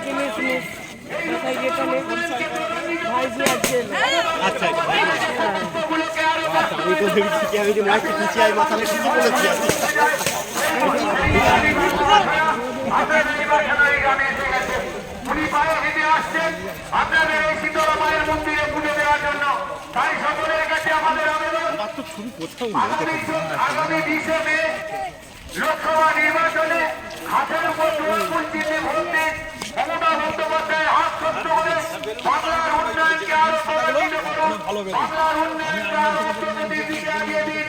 জিনিস মিস কোথায় গেছে ভাইজি আছে। আচ্ছা আচ্ছা, আমি তো ভেবেছি কি আমি যে না একটু পিছিয়ে আই মাথায় ঠিকই বলেছি আমি। উনি পায়ে হেঁটে আসছেন আপনাদের এই শীতলা মায়ের মন্দিরে পুজো দেওয়ার জন্য। তাই সকলের কাছে আমাদের আবেদন, আমার তো ছবি কোথাও আগামী 20 মে লোকসভা নির্বাচনে হাতের উপর তৃণমূল চিহ্নে ভোট দিন। মমতা বন্দ্যোপাধ্যায়ের হাত শক্ত করে বাংলার উন্নয়নকে আরো প্রভাবিত করুন। বাংলার উন্নয়নকে আরো উন্নতির দিকে এগিয়ে দিন।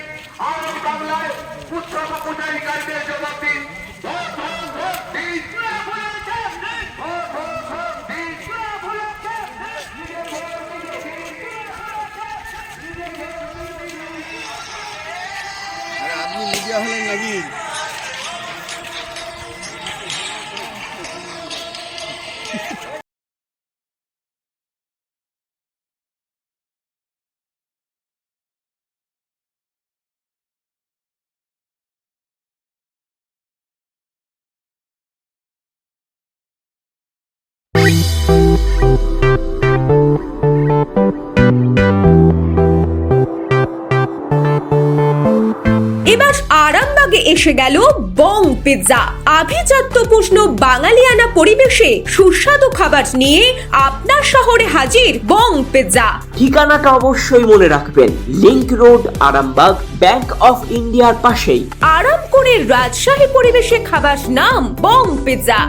আর এই বাংলায় উৎসব পূজারীকারীদের জবাব দিন। ভোট, ভোট, ভোট দিন। ভোট, ভোট, ভোট দিন। আপনি মিডিয়া হলেন নাকি? এবার আরামবাগে এসে গেল বং পিৎজা। আভিজাত্যপূর্ণ বাঙালিয়ানা পরিবেশে সুস্বাদু খাবার নিয়ে আপনার শহরে হাজির বং পিৎজা। ঠিকানাটা অবশ্যই মনে রাখবেন, link road, Arambagh, bank of ইন্ডিয়ার পাশেই। আরাম করে রাজশাহী পরিবেশে খাবার নাম বং পিৎজা।